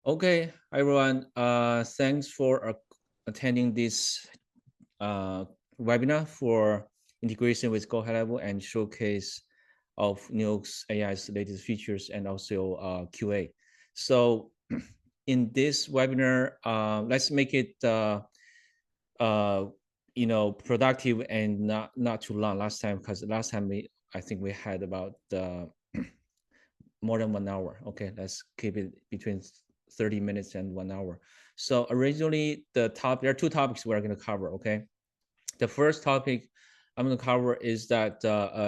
Okay, everyone. Thanks for attending this webinar for integration with GoHighLevel and showcase of New Oaks AI's latest features and also QA. So in this webinar, let's make it productive and not too long. Last time, because last time I think we had about more than 1 hour. Okay, let's keep it between 30 minutes and 1 hour. So originally there are two topics we're going to cover. Okay, the first topic I'm going to cover is that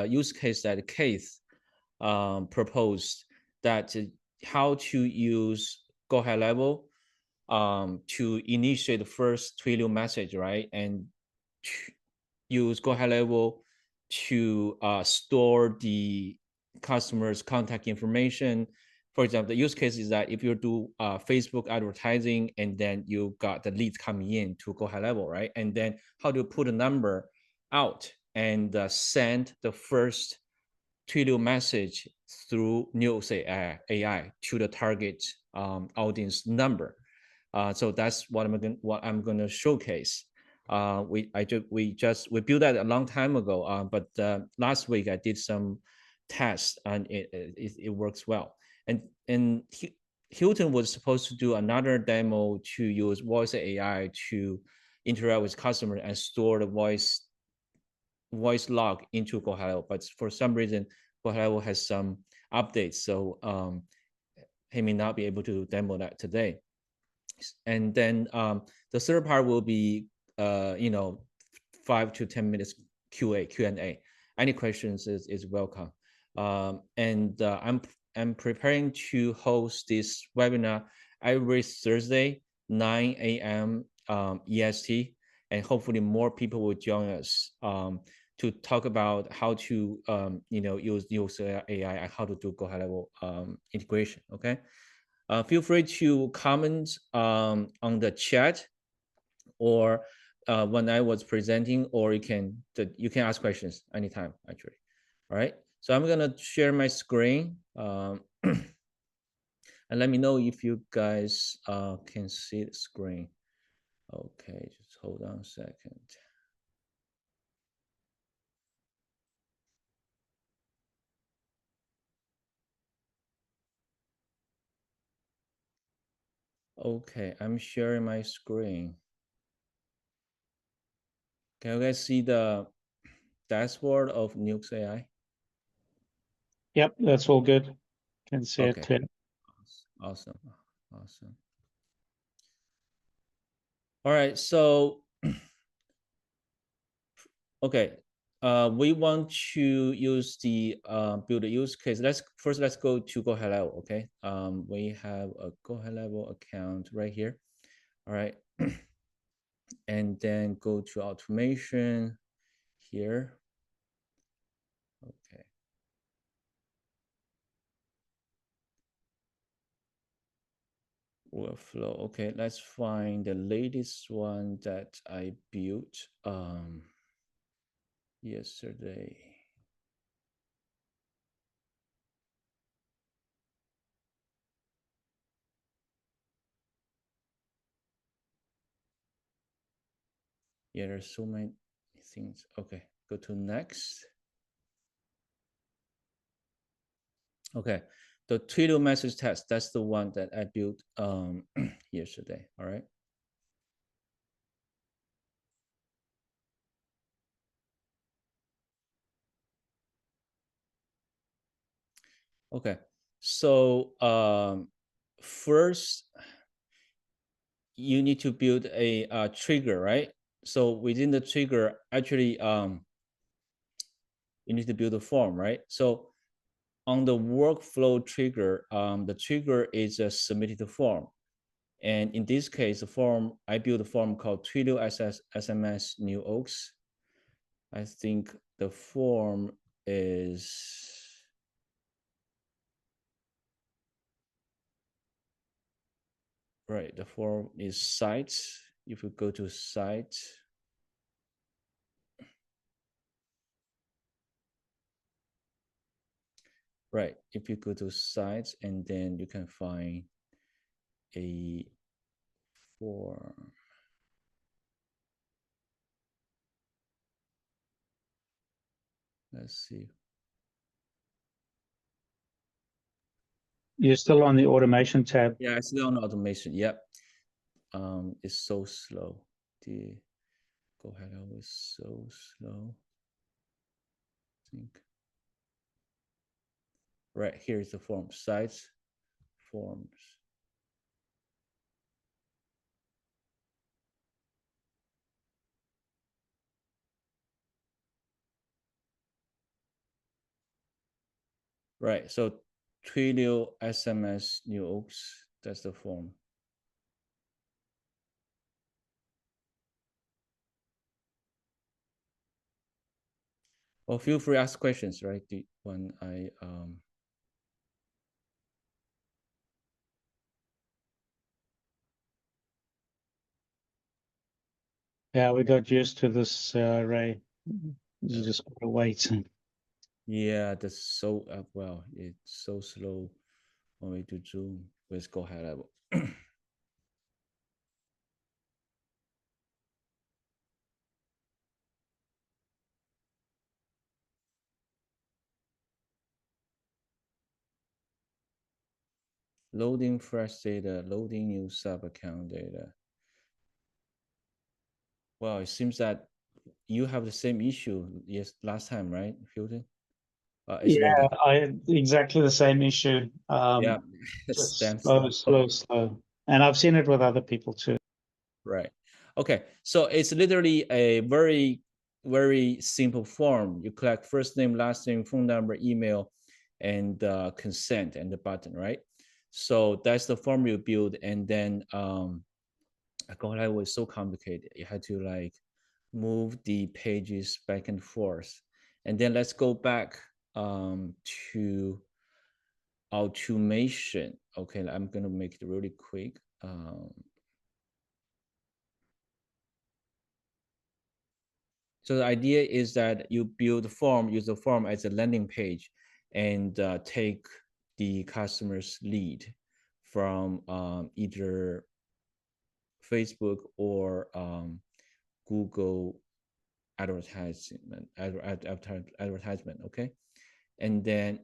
use case that Keith proposed, that how to use GoHighLevel to initiate the first Twilio message, right? And use GoHighLevel to store the customer's contact information. For example, the use case is that if you do Facebook advertising and then you got the leads coming in to GoHighLevel, right? And then how to put a number out and send the first Twilio message through New Oaks AI to the target audience number. So that's what I'm going to showcase. We built that a long time ago, but last week I did some tests and it works well. And Hilton was supposed to do another demo to use voice AI to interact with customers and store the voice log into GoHighLevel, but for some reason GoHighLevel has some updates, so he may not be able to demo that today. And then the third part will be 5 to 10 minutes Q&A. Any questions is welcome. And I'm preparing to host this webinar every Thursday, 9 a.m. EST, and hopefully more people will join us to talk about how to use AI and how to do GoHighLevel integration. Okay. Feel free to comment on the chat or when I was presenting, or you can ask questions anytime actually. All right, so I'm gonna share my screen and let me know if you guys can see the screen. Okay, just hold on a second. Okay, I'm sharing my screen. Can you guys see the dashboard of New Oaks AI? Yep, that's all good. Can see it too. Awesome. All right, so okay, we want to use the build a use case. Let's go to GoHighLevel. Okay, we have a GoHighLevel account right here. All right, and then go to automation here. Okay. Workflow. Okay, let's find the latest one that I built yesterday. Yeah, there's so many things. Okay, go to next. Okay, the Twilio message test, that's the one that I built yesterday. All right. Okay, so first you need to build a trigger, right? So within the trigger, actually you need to build a form, right? So on the workflow trigger, the trigger is a submitted form. And in this case, the form, I built a form called Twilio SMS New Oaks. I think the form is, right, the form is site. If you go to site, right, if you go to sites and then you can find a form. Let's see. You're still on the automation tab. Yeah, it's still on automation. Yep. It's so slow. The GoHighLevel is so slow. I think. Right, here's the form. Sites, forms. Right, so Twilio SMS New Oaks, that's the form. Well, feel free to ask questions, right? When I Yeah, we got used to this, Ray. You just gotta wait. yeah, that's so well, it's so slow when we do Zoom with GoHighLevel. Loading fresh data, loading new sub account data. Well, it seems that you have the same issue last time, right, Hilton? It's Yeah, loading. I exactly the same issue. Yeah, it's Just damn slow. slow. And I've seen it with other people too. Right. Okay. So it's literally a very, very simple form. You collect first name, last name, phone number, email, and consent and the button, right? So that's the form you build. And then GoLive was so complicated. You had to like move the pages back and forth. And then let's go back to automation. Okay, I'm gonna make it really quick. So the idea is that you build the form, use the form as a landing page, and take the customer's lead from either Facebook or Google advertisement. Okay, and then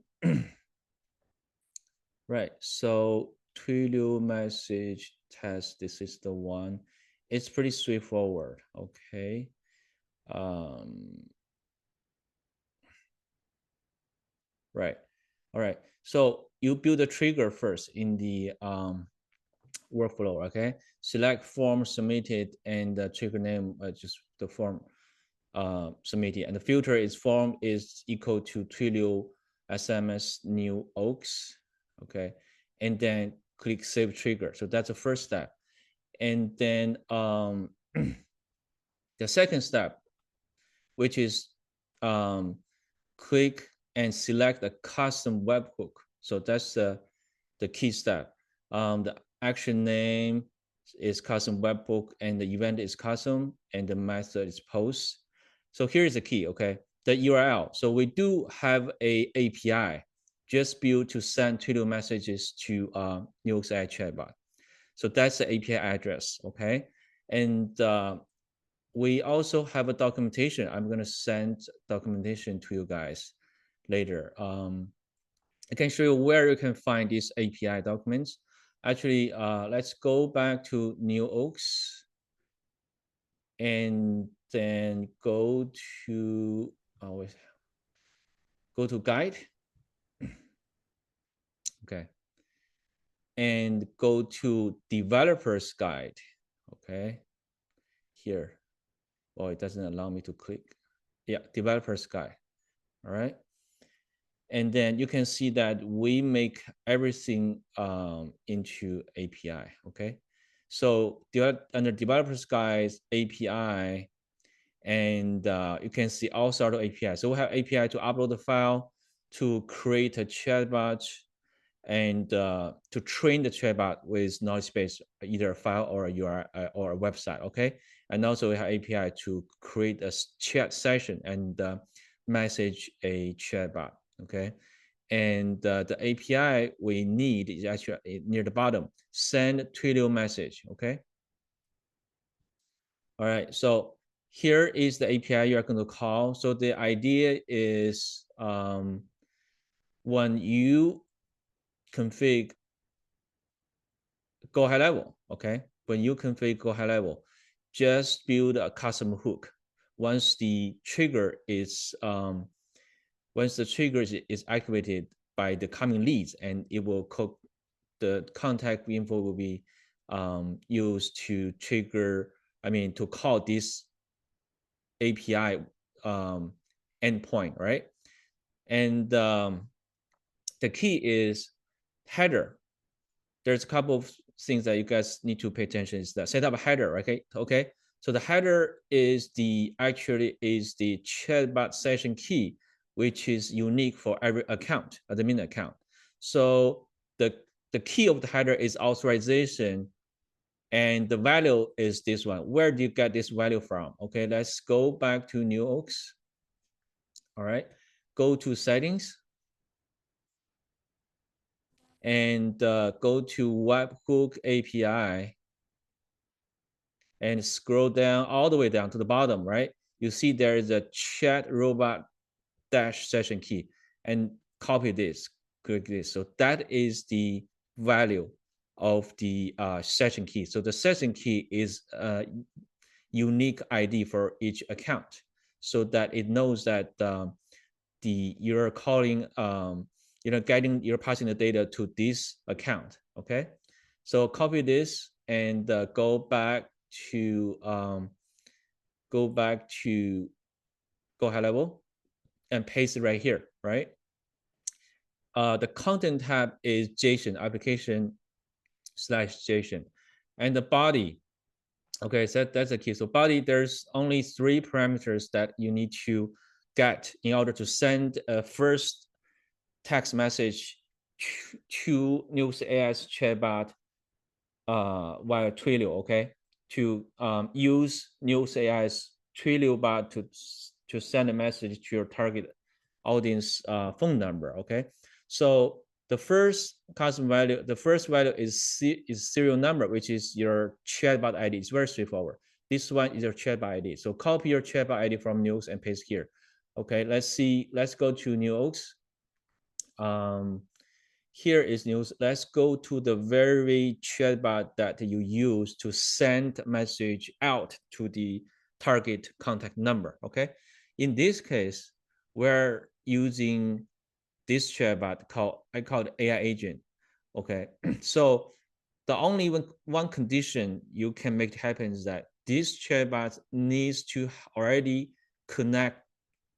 right. So Twilio message test. This is the one. It's pretty straightforward. Okay. Right. All right. So you build a trigger first in the workflow. Okay. Select form submitted and the trigger name, just the form submitted. And the filter is form is equal to Twilio SMS New Oaks. Okay. And then click save trigger. So that's the first step. And then the second step, which is click and select a custom webhook. So that's the key step. The action name is custom webhook and the event is custom and the method is post. So here's the key, okay? The URL. So we do have a API just built to send Twilio messages to New Oaks AI Chatbot. So that's the API address, okay? And we also have a documentation. I'm going to send documentation to you guys later. I can show you where you can find these API documents. Actually, let's go back to New Oaks and then go to guide. Okay, and go to developers guide. Okay, here. Oh, it doesn't allow me to click. Yeah, developers guide. All right. And then you can see that we make everything into API, okay? So under developers guides, API, and you can see all sort of API. So we have API to upload the file, to create a chatbot, and to train the chatbot with knowledge base, either a file or a URL or a website, okay? And also we have API to create a chat session and message a chatbot, okay? And the API we need is actually near the bottom. Send Twilio message, okay? All right, so here is the API you are going to call. So the idea is when you config GoHighLevel, okay? When you config GoHighLevel, just build a custom hook. Once the trigger is activated by the coming leads, and it will the contact info will be used to trigger, to call this API endpoint, right? And the key is header. There's a couple of things that you guys need to pay attention. Is that set up a header, okay? So the header is the chatbot session key, which is unique for every account, admin account. So the key of the header is authorization, and the value is this one. Where do you get this value from? Okay, let's go back to New Oaks. All right, go to settings and go to webhook API and scroll down all the way down to the bottom, right? You see there is a chat robot dash session key, and copy this, click this. So that is the value of the session key. So the session key is a unique ID for each account, so that it knows that you're calling, you're passing the data to this account. Okay, so copy this and go back to GoHighLevel and paste it right here, right? The content tab is JSON, application/JSON, and the body. Okay, so that's the key. So body, there's only 3 parameters that you need to get in order to send a first text message to New Oaks AI's chatbot via Twilio, okay? To use New Oaks AI's Twilio bot to send a message to your target audience phone number, okay? So the first value is serial number, which is your chatbot ID. It's very straightforward. This one is your chatbot ID. So copy your chatbot ID from New Oaks and paste here. Okay, let's go to New Oaks. Here is news. Let's go to the very chatbot that you use to send message out to the target contact number. Okay, in this case, we're using this chatbot I call it AI agent. Okay, so the only one condition you can make happen is that this chatbot needs to already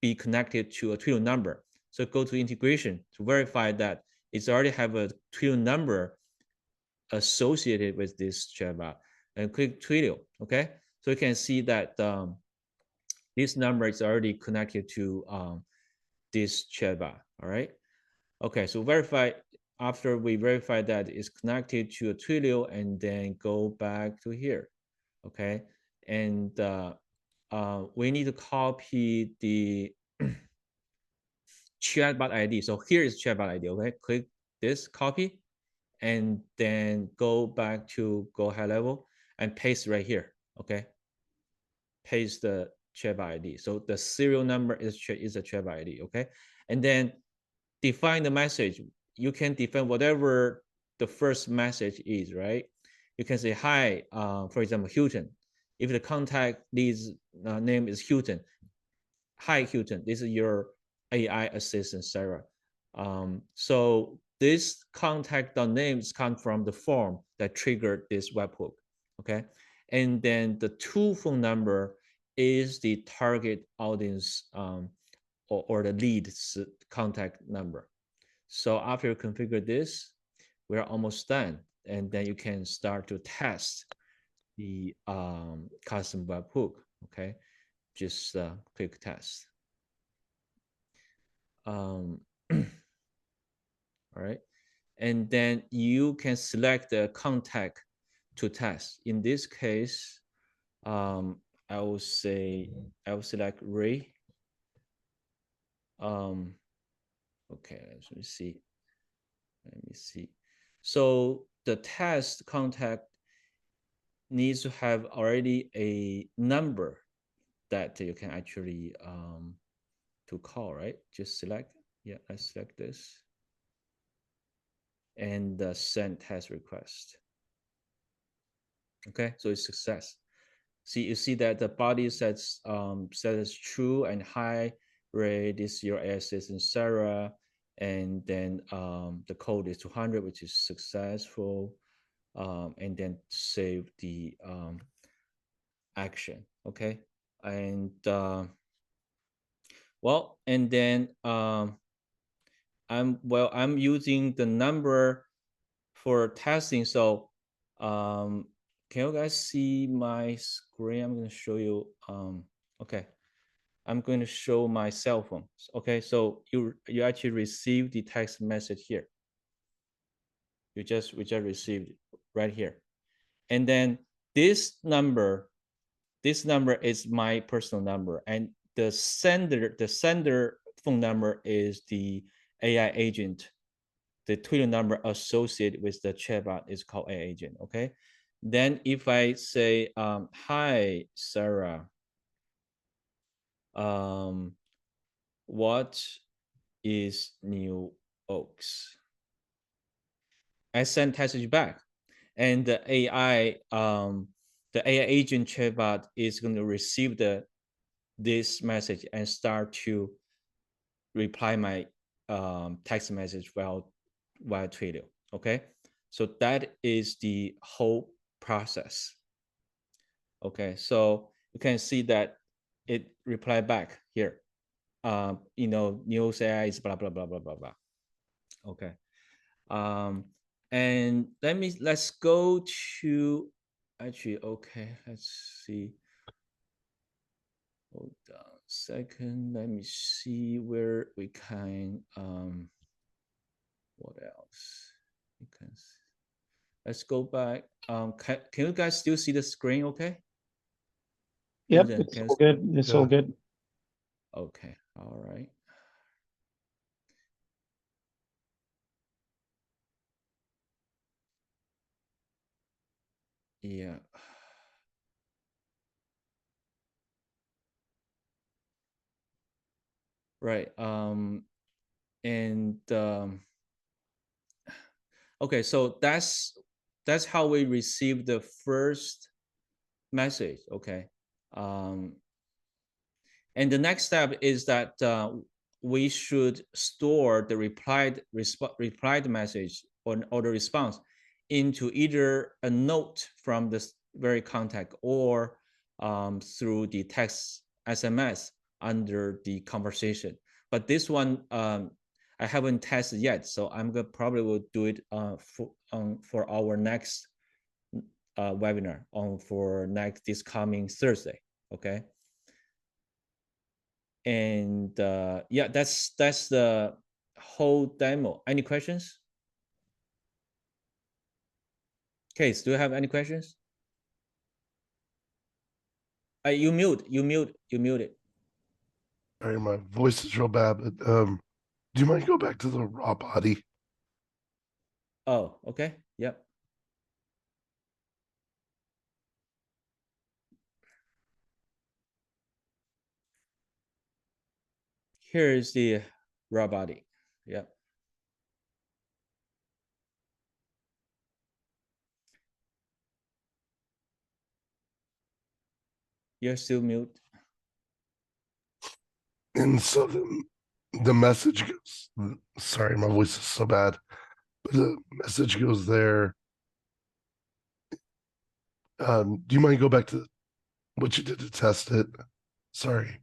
be connected to a Twilio number. So go to integration to verify that it's already have a Twilio number associated with this chatbot, and click Twilio. Okay, so you can see that this number is already connected to this chatbot. All right. Okay, so verify. After we verify that it's connected to a Twilio, and then go back to here. Okay, and we need to copy the chatbot ID. So here is chatbot ID. Okay, click this, copy, and then go back to GoHighLevel and paste right here. Okay, paste the chatbot ID. So the serial number is a chatbot ID. Okay, and then define the message. You can define whatever the first message is, right? You can say hi, for example, Hilton. If the contact lead's name is Hilton, hi Hilton, this is your AI assistant Sarah. So this contact names come from the form that triggered this webhook. Okay, and then the to phone number is the target audience or the lead contact number. So after you configure this, we're almost done, and then you can start to test the custom webhook. Okay, just click test. All right, and then you can select the contact to test. In this case, I will select Ray. Okay, let me see. Let me see. So the test contact needs to have already a number that you can actually to call, right? Just select. Yeah, let's select this. And send test request. Okay, so it's success. See, you see that the body sets as true and hi, Ray, this is your assistant Sarah, and then the code is 200, which is successful, and then save the action. Okay, and well, and then I'm using the number for testing. So can you guys see my screen? I'm going to show you. Okay, I'm going to show my cell phone. Okay, so you actually receive the text message here. We just received it right here, and then this number is my personal number, and the sender phone number is the AI agent. The Twilio number associated with the chatbot is called AI agent. Okay, then if I say hi Sarah, what is New Oaks? I send message back, and the AI agent chatbot is going to receive this message and start to reply my text message via Twilio. Okay, so that is the whole process. Okay, so you can see that it replied back here. New Oaks AI is blah blah blah blah blah blah. Okay, and let's go to actually. Okay, let's see. Hold on a second. Let me see where we can. What else? You can. Let's go back. Can you guys still see the screen? Okay. Yep, it's all good. It's all good. Okay. All right. Yeah. Right. And okay, so that's how we receive the first message. Okay. And the next step is that we should store the replied message or the response into either a note from the very contact or through the text SMS under the conversation. But this one I haven't tested yet, so I'm gonna probably will do it for our next webinar for this coming Thursday. Okay. And yeah, that's the whole demo. Any questions? Case, do you have any questions? You mute it. Sorry, my voice is real bad, but do you mind go back to the raw body? Oh, okay. Yep. Here is the raw body. Yep. You're still mute. And so the message goes, sorry, my voice is so bad, but the message goes there. Do you mind go back to what you did to test it? Sorry.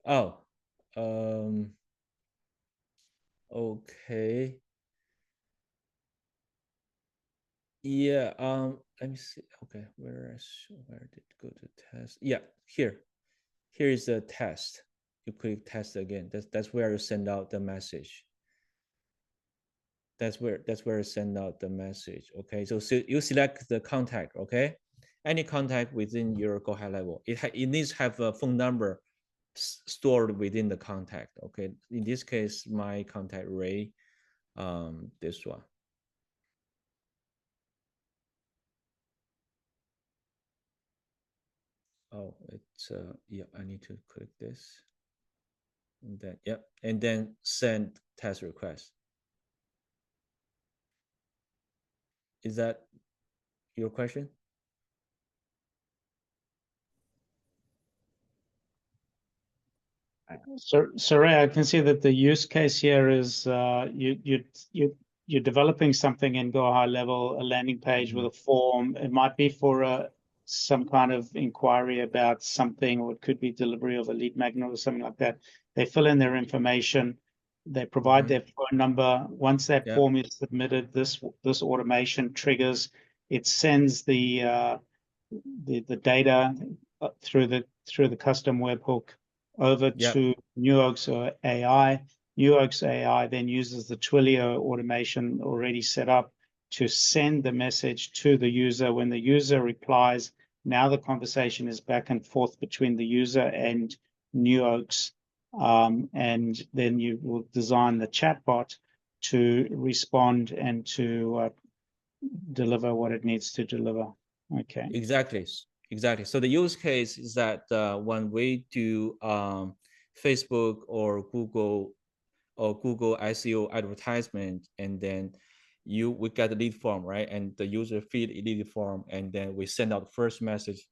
Oh, okay. Yeah, let me see. Okay, where did it go to test? Yeah, here is the test. You click test again. That's where you send out the message. That's where you send out the message. Okay, so you select the contact. Okay, any contact within your GoHighLevel. It needs to have a phone number stored within the contact. Okay, in this case, my contact Ray, this one. Oh, it's yeah, I need to click this. And then yep, and then send test request. Is that your question? So Ray, I can see that the use case here is you're developing something in GoHighLevel, a landing page with a form. It might be for some kind of inquiry about something, or it could be delivery of a lead magnet or something like that. They fill in their information, they provide their phone number. Once that form is submitted, this automation triggers. It sends the data through the custom webhook over to New Oaks AI. New Oaks AI then uses the Twilio automation already set up to send the message to the user. When the user replies, now the conversation is back and forth between the user and New Oaks. And then you will design the chatbot to respond and to deliver what it needs to deliver. Okay. Exactly. So the use case is that when we do Facebook or Google SEO advertisement, and then we get the lead form, right? And the user feed a lead form, and then we send out the first message.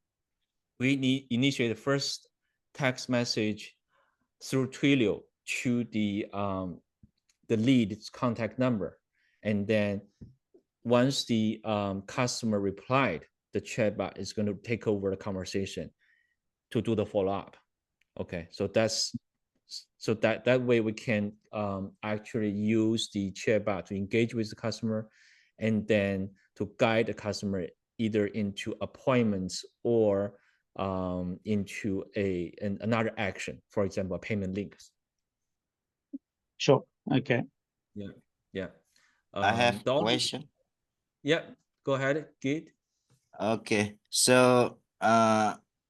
We initiate the first text message through Twilio to the lead's contact number, and then once the customer replied, the chatbot is going to take over the conversation to do the follow-up. Okay, so that way we can actually use the chatbot to engage with the customer, and then to guide the customer either into appointments or into another action, for example, payment links. Sure. Okay. Yeah. I have a question. Yeah, go ahead, Git. Okay, so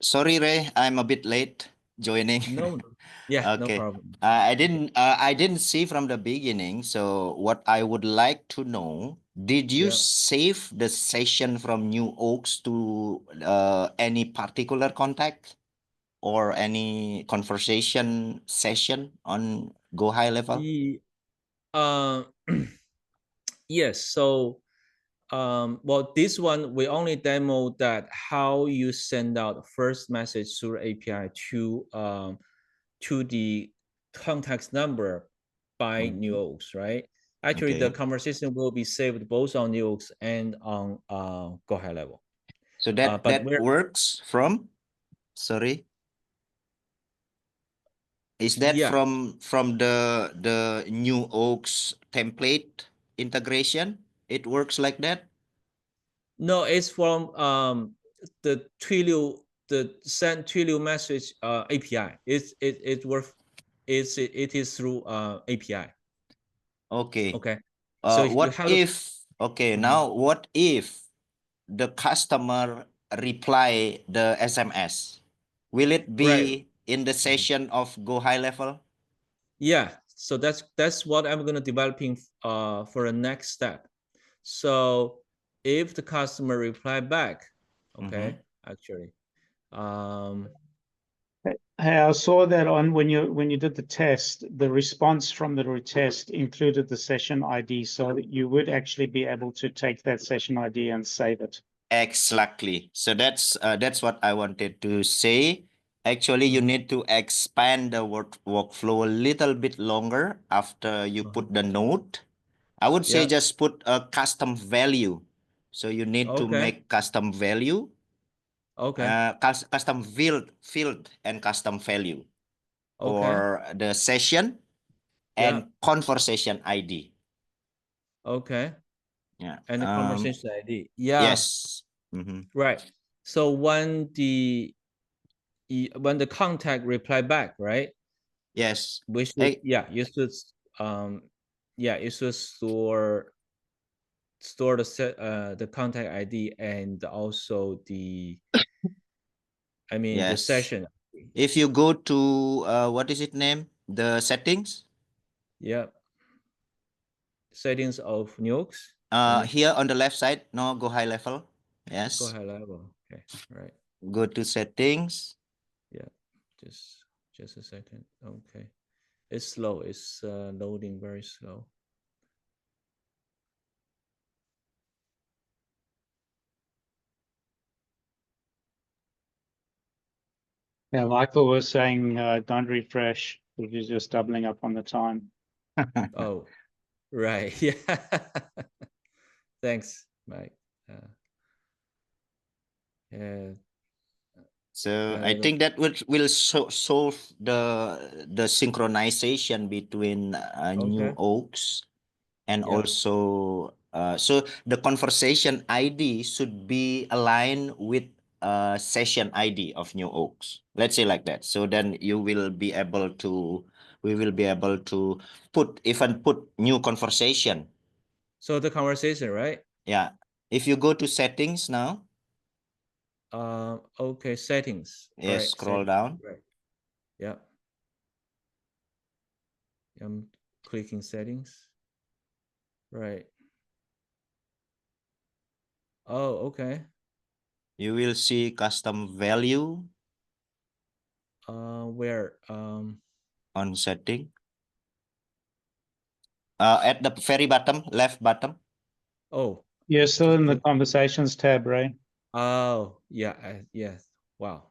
sorry Ray, I'm a bit late joining. No, yeah, okay. No problem. I didn't see from the beginning. So what I would like to know, did you save the session from New Oaks to any particular contact or any conversation session on GoHighLevel? Yes. So well, this one we only demoed that how you send out the first message through API to the contact number by New Oaks, right? Actually, the conversation will be saved both on New Oaks and on GoHighLevel. So that works from, sorry, is that from the New Oaks template integration? It works like that? No, it's from the Twilio, the send Twilio message API. It is through API. Okay. Okay. So what if, now what if the customer reply the SMS? Will it be in the session of GoHighLevel? Yeah. So that's what I'm gonna developing for the next step. So if the customer reply back, okay, actually, Hey, I saw that on when you did the test, the response from the retest included the session ID, so that you would actually be able to take that session ID and save it. Exactly. So that's what I wanted to say. Actually, you need to expand the workflow a little bit longer after you put the note. I would say just put a custom value. So you need to make custom value. Custom field and custom value for the session and conversation ID. Okay. Yeah. And the conversation ID. Yeah. Yes. Right. So when the contact reply back, right? Yes. We should you should you should store the contact ID and also the the session. If you go to what is it name? The settings. Yep. Settings of New Oaks. you mean? Here on the left side, no, GoHighLevel. Yes. GoHighLevel. Okay. Right. Go to settings. Yeah. Just a second. Okay. It's slow. It's loading very slow. Yeah, Michael was saying don't refresh, which is just doubling up on the time. Oh, right. Yeah. Thanks, Mike. Yeah. So I I don't know. think that will solve the synchronization between New Okay. Oaks and Yeah. also so the conversation ID should be aligned with session ID of New Oaks. Let's say like that. So then you will be able to we will be able to put new conversation. So the conversation, right? Yeah. If you go to settings now. Okay, settings. Yes, right. scroll Settings. down. Right. Yeah. I'm clicking settings. Right. Oh, okay. You will see custom value Where? on setting. At the very bottom, left bottom. Oh. You're still in the conversations tab, right? Oh, yeah. Yes. Wow.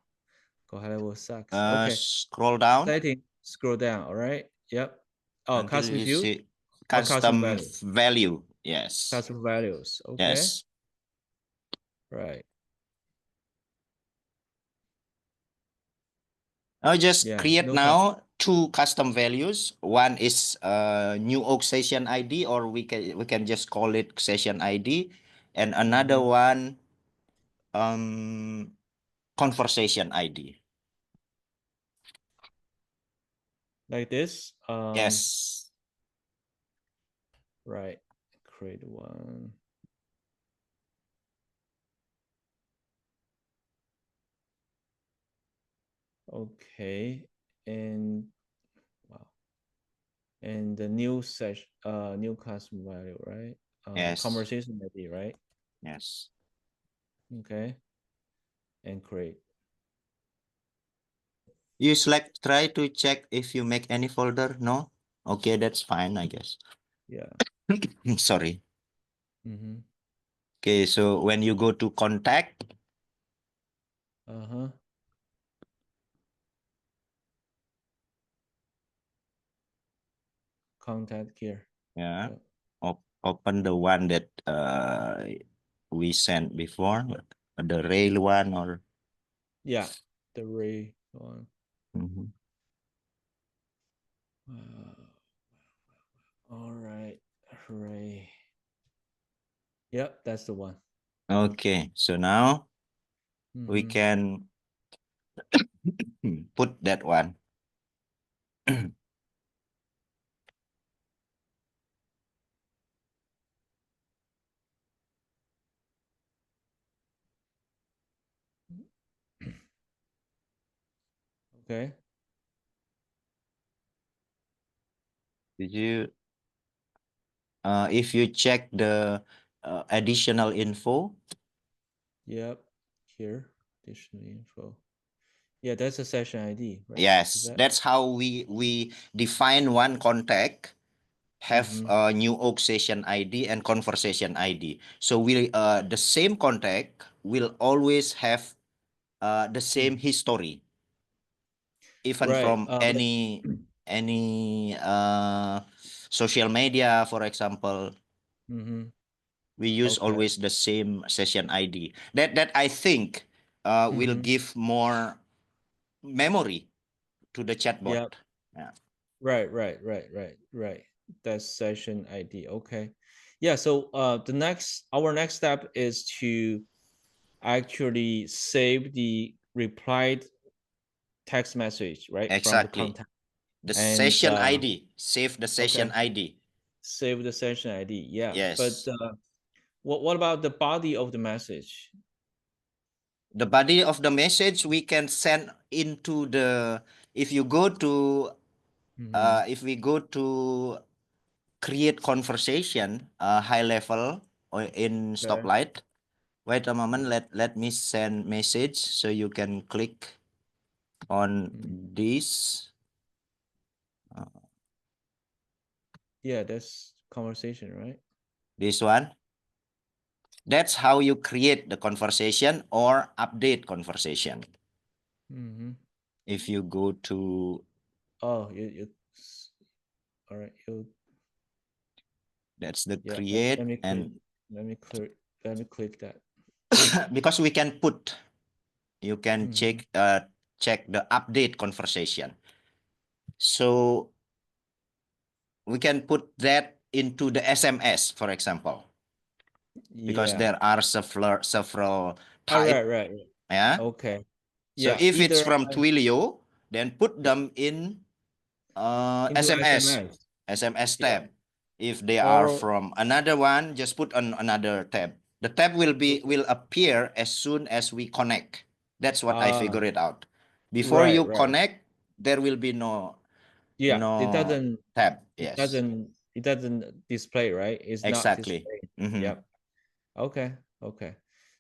GoHighLevel sucks. Okay. Scroll down Setting. Scroll down. All right. Yep. Oh, until custom you view see or custom custom value? value. Yes. Custom values. Okay. Yes. Right. Now just Yeah. create No now two custom values. One is New Oak session ID, or we can just call it session ID, and another one conversation ID. Like this. Yes. Right. Create one. Okay. And wow. And the new session, new custom value, right? Yes. Conversation ID, right? Yes. Okay. And create. You try to check if you make any folder. No? Okay, that's fine, I guess. Yeah. Sorry. Mm-hmm. Okay, so when you go to contact. Uh-huh. Contact here. Yeah. Yep. Open the one that we sent before, the rail one or. Yeah. The Ray one. Mm-hmm. All right. Ray. Yep, that's the one. Okay, so now we Mm-hmm. can put that one. Okay. Did you if you check the additional info? Yep. Here. Additional info. Yeah, that's a session ID, right? Yes, that's how we define one contact have a New Oak session ID and conversation ID. So we the same contact will always have the same history, even Right. from any social media, for example. We use Okay. always the same session ID. That I think will give more memory to the chatbot. Yep. Yeah. Right. That's session ID. Okay. Yeah. So our next step is to actually save the replied text message, right? From the Exactly. contact. The And session ID. Save the session okay. ID. Save the session ID. Yeah. Yes. But what about the body of the message? the body of the message we can send into the, if you go to, if we go to create conversation, high level or in stoplight. Wait a moment, let me send message so you can click on this. Yeah, that's conversation, right? This one. That's how you create the conversation or update conversation. If you go to, oh, you all right, that's the yeah, create, let me and let me click that. because we can put, you can check the update conversation. So we can put that into the SMS, for example, because Yeah. there are several Oh, type. right. Yeah. Okay. So Yeah, if it's either from Twilio, then put them in into SMS SMS. Yeah. tab. If they are Or from another one, just put on another tab. The tab will appear as soon as we connect. That's what I figured it out. Before you right. connect, there will be no Yeah, it tab. it Yes, doesn't display, right? It's not exactly. displayed. Mhm. Yeah. Okay.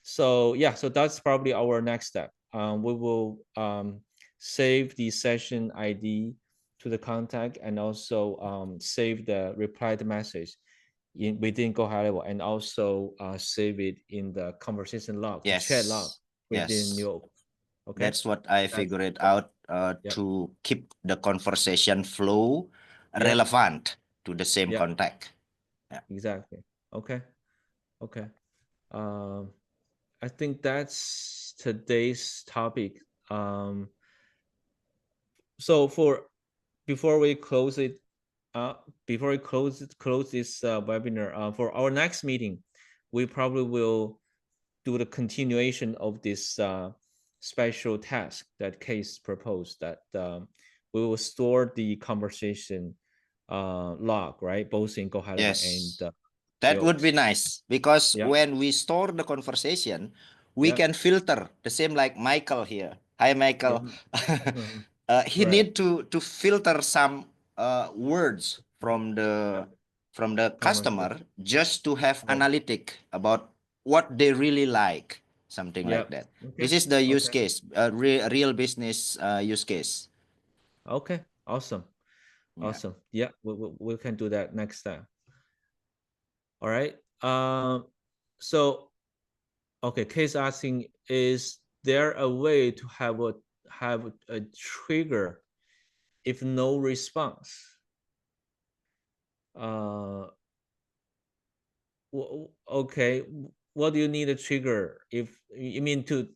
So yeah, so that's probably our next step. We will save the session ID to the contact and also save the replied message within GoHighLevel and also save it in the conversation log, the chat log Yes, within yes. New Oaks. Okay. That's what I figured out to keep the conversation flow relevant to the same contact. Yeah. Exactly. Okay. I think that's today's topic. So before we close it, close this webinar, for our next meeting, we probably will do the continuation of this special task that Case proposed, that we will store the conversation log, right? Both in GoHighLevel Yes. and That would be nice because Yeah. when we store the conversation, we can filter the same like Michael here. Hi, Michael. He Right. need to filter some words from the customer just to have analytic about what they really like, something like that. This is the use case, real business use case. Okay. Awesome. Yeah, we can do that next time. All right. So okay, Case asking, is there a way to have a trigger if no response? Okay, what do you need a trigger? If you mean to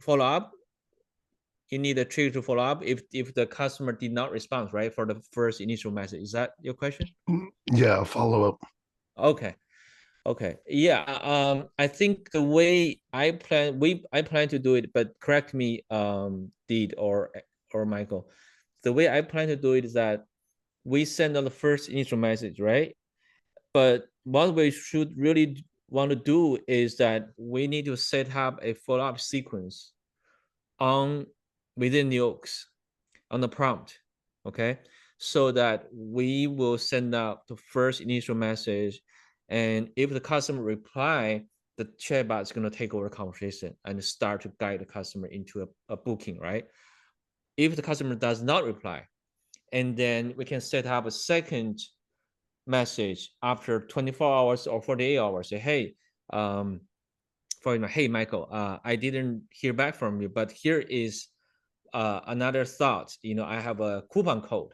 follow up, you need a trigger to follow up if the customer did not respond, right? For the first initial message. Is that your question? Yeah, follow up. Okay. Yeah. I think the way I plan to do it, but correct me, Deed or Michael. The way I plan to do it is that we send on the first initial message, right? But what we should really want to do is that we need to set up a follow-up sequence on within New Oaks on the prompt, okay? So that we will send out the first initial message, and if the customer reply, the chatbot is going to take over the conversation and start to guide the customer into a booking, right? If the customer does not reply, and then we can set up a second message after 24 hours or 48 hours. Say, hey, hey, Michael, I didn't hear back from you, but here is another thought. I have a coupon code,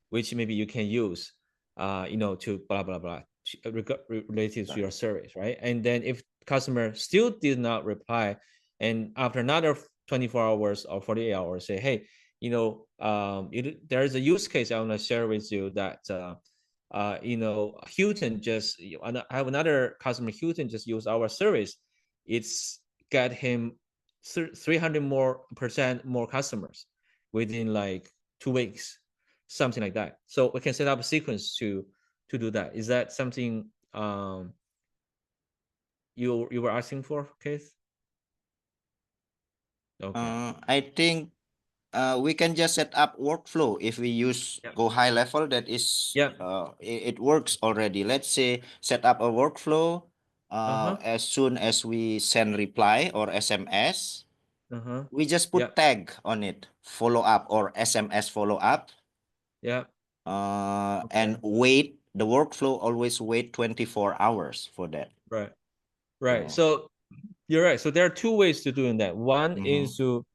which maybe you can use, to blah, blah, blah, related to your service, right? And then if customer still did not reply, and after another 24 hours or 48 hours, say, hey, there is a use case I want to share with you that, Hilton I have another customer, Hilton just used our service. It's got him 300% more customers within like 2 weeks, something like that. So we can set up a sequence to do that. Is that something you were asking for, Keith? Okay. I think we can just set up workflow if we use Yeah. GoHighLevel. That is, Yeah. it works already. Let's say set up a workflow. Uh-huh. As soon as we send reply or SMS, Uh-huh. we just Yeah. put tag on it, follow up or SMS follow up. Yeah. And wait. The workflow always wait 24 hours for that. Right. Right. So you're right. So there are two ways to doing that. One is to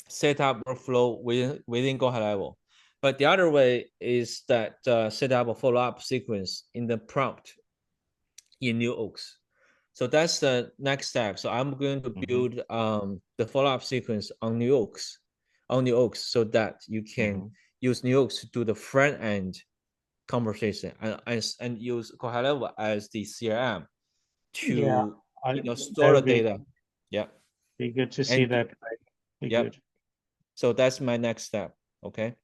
set up workflow within GoHighLevel, but the other way is that set up a follow-up sequence in the prompt in New Oaks. So that's the next step. So I'm going to build the follow-up sequence on New Oaks, so that you can use New Oaks to do the front end conversation and use GoHighLevel as the CRM Yeah, to store the that would data. Yeah. be good to see And that. Be yeah. good. So that's my next step. Okay.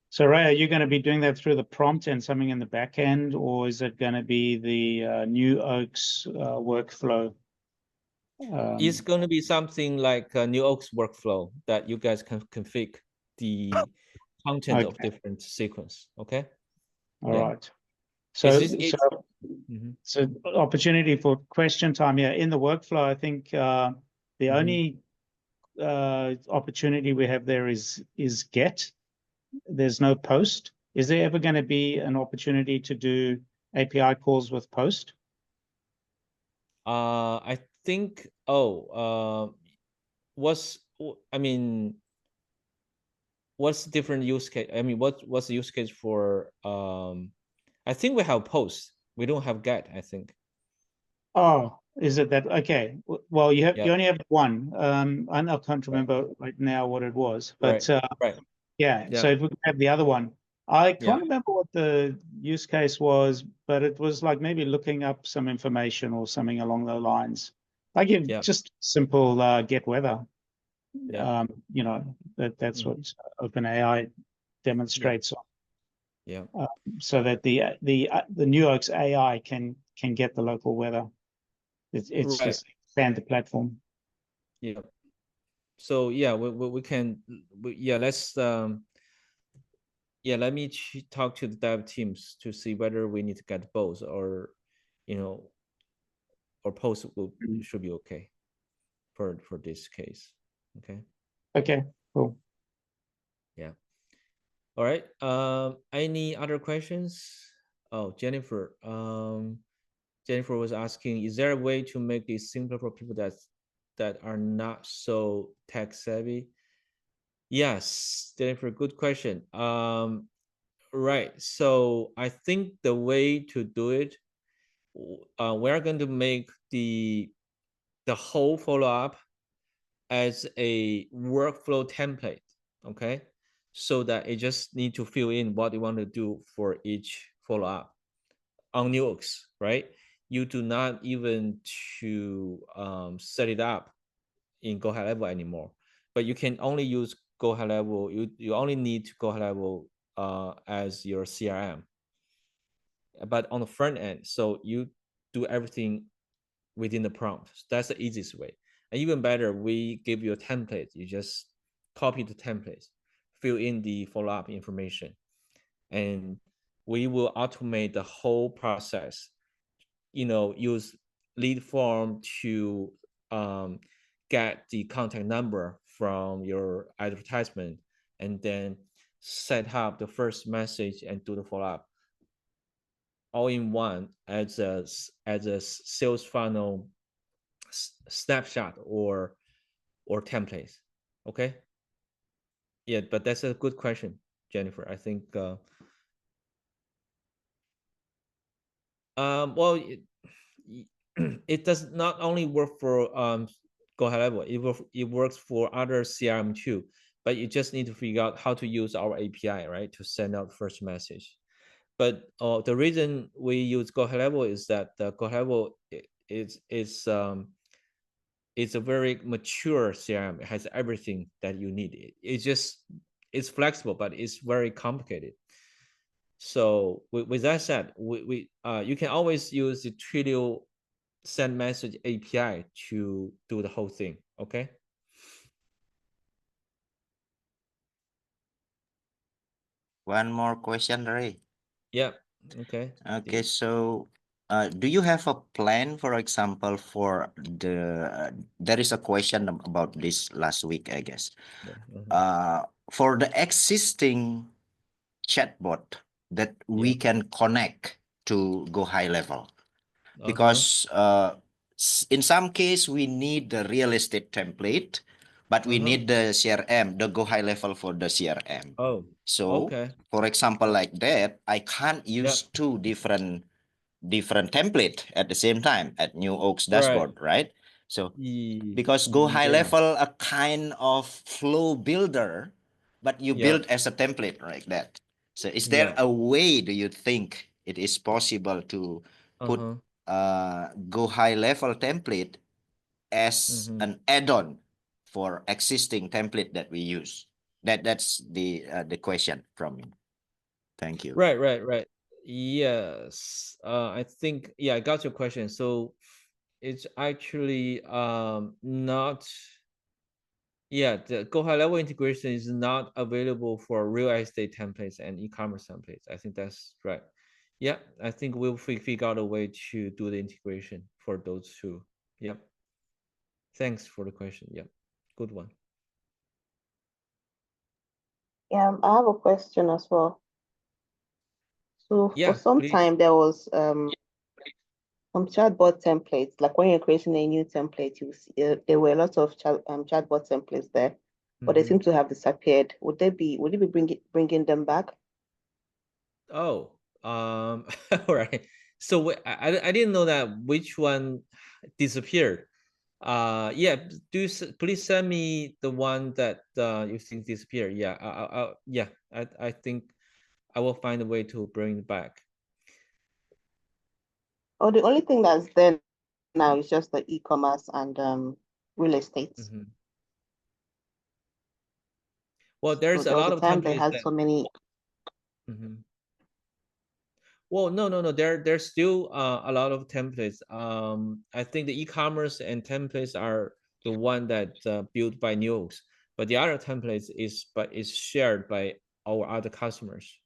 So Ray, are you going to be doing that through the prompt and something in the back end, or is it going to be the New Oaks workflow? It's going to be something like a New Oaks workflow that you guys can configure the content of different sequence. Okay. All right. It's So opportunity for question time here in the workflow. I think the only opportunity we have there is get. There's no post. Is there ever going to be an opportunity to do API calls with post? I think. What's the different use case? I mean, what's the use case for? I think we have post. We don't have get. I think. Oh, is it that? Okay. Well, you only have one. I can't remember right now what it was, but right. Yeah. So if we have the other one, I can't remember what the use case was, but it was like maybe looking up some information or something along those lines. Like just simple get weather. You know, that's what OpenAI demonstrates on. Yeah. So that the New Oaks AI can get the local weather. It's just expand the platform. Yeah. So yeah, we can. Let's let me talk to the dev teams to see whether we need to get both or or post should be okay for this case. Okay. Okay. Cool. Yeah. All right. Any other questions? Oh, Jennifer. Jennifer was asking, is there a way to make it simpler for people that are not so tech savvy? Yes, Jennifer, good question. Right. So I think the way to do it, we're going to make the whole follow-up as a workflow template. Okay. So that it just need to fill in what you want to do for each follow-up on New Oaks, right? You do not even to set it up in GoHighLevel anymore, but you can only use GoHighLevel. You only need GoHighLevel as your CRM, but on the front end, so you do everything within the prompt. That's the easiest way. And even better, we give you a template. You just copy the template, fill in the follow-up information, and we will automate the whole process. Use lead form to get the contact number from your advertisement, and then set up the first message and do the follow-up all in one as a sales funnel snapshot or template. Okay. Yeah, but that's a good question, Jennifer. I think well, it does not only work for GoHighLevel, it works for other CRM too, but you just need to figure out how to use our API, right, to send out first message. But the reason we use GoHighLevel is that the GoHighLevel it's a very mature CRM. It has everything that you need. It's flexible, but it's very complicated. So with that said, you can always use the Twilio send message API to do the whole thing. Okay. One more question, Ray. Yeah. Okay. Okay, so do you have a plan, for example, for the there is a question about this last week, I guess. For the existing chatbot that we can connect to GoHighLevel, because in some case we need the real estate template, but we need the CRM, the GoHighLevel for the CRM. Oh, So okay. for example, like that, I can't use two different template at the same time at New Oaks dashboard, right? So because GoHighLevel a kind of flow builder, but you build as a template like that. So is there a way, do you think it is possible to put GoHighLevel template as an add-on for existing template that we use? That's the question from me. Thank you. Right. Yes. I think, yeah, I got your question. So it's actually not, yeah, the GoHighLevel integration is not available for real estate templates and e-commerce templates. I think that's right. Yeah, I think we'll figure out a way to do the integration for those two. Yep. Thanks for the question. Yep. Good one. Yeah, I have a question as well. So Yeah, for some please. time there was some chatbot templates. Like when you're creating a new template, you see, there were a lot of chatbot templates there, but they seem to have disappeared. Would it be bringing them back? Oh, all right. So I didn't know that which one disappeared. Yeah, please send me the one that you think disappeared. Yeah, I think I will find a way to bring it back. Oh, the only thing that's there now is just the e-commerce and real estate. Well, there's So a there was lot a of time they templates had that. so many. Well, no. There's still a lot of templates. I think the e-commerce and templates are the one that built by New Oaks, but the other templates is shared by our other customers.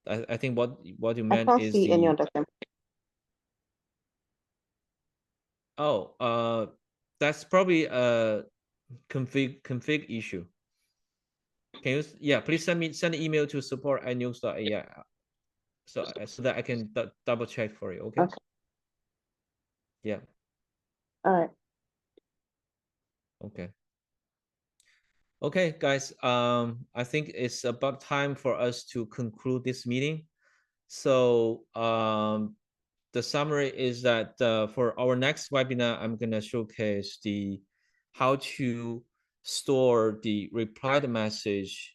I think what you I meant can't is see any the. other template. Oh, that's probably a config issue. Can you, yeah, please send an email to support@newoaks.ai so that I can double check for you. Okay. Yeah. All right. Okay. Okay, guys. I think it's about time for us to conclude this meeting. So the summary is that for our next webinar, I'm gonna showcase how to store the replied message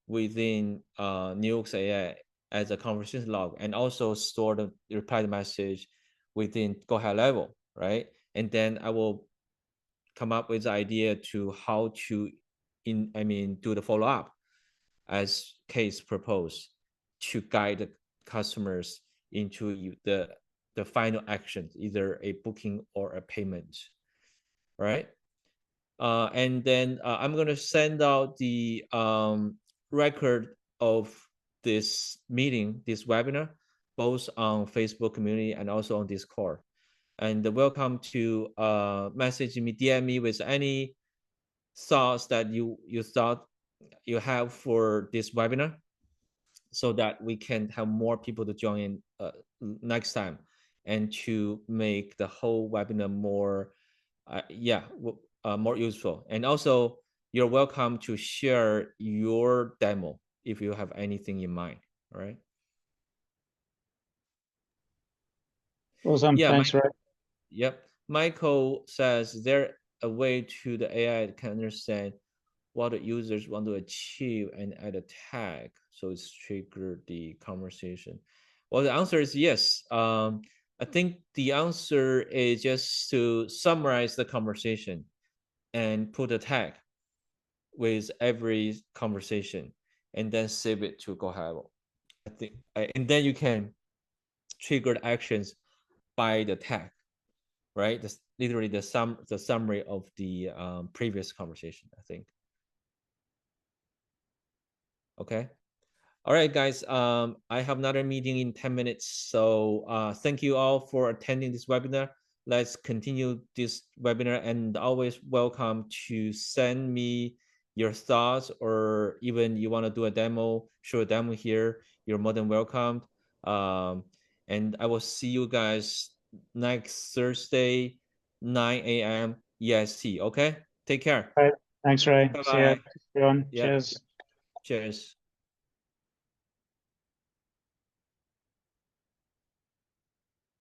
within New Oaks AI as a conversation log, and also store the replied message within GoHighLevel, right? And then I will come up with the idea to how to do the follow-up as case proposed to guide the customers into the final action, either a booking or a payment, right? And then I'm going to send out the record of this meeting, this webinar, both on Facebook community and also on Discord. And welcome to message me, DM me with any thoughts that you thought you have for this webinar, so that we can have more people to join in next time, and to make the whole webinar more more useful. And also, you're welcome to share your demo if you have anything in mind. All right. Awesome. Yeah. Thanks, Ray. Yep. Michael says, is there a way to the AI can understand what the users want to achieve and add a tag so it's trigger the conversation? Well, the answer is yes. I think the answer is just to summarize the conversation and put a tag with every conversation, and then save it to GoHighLevel. I think, and then you can trigger the actions by the tag, right? That's literally the summary of the previous conversation, I think. Okay. All right, guys. I have another meeting in 10 minutes. So thank you all for attending this webinar. Let's continue this webinar, and always welcome to send me your thoughts, or even you want to do a demo, show a demo here, you're more than welcome. And I will see you guys next Thursday, 9 a.m. EST. Okay, take care. All right. Thanks, Ray. See ya. Bye-bye. Everyone. Yeah. Cheers. Cheers.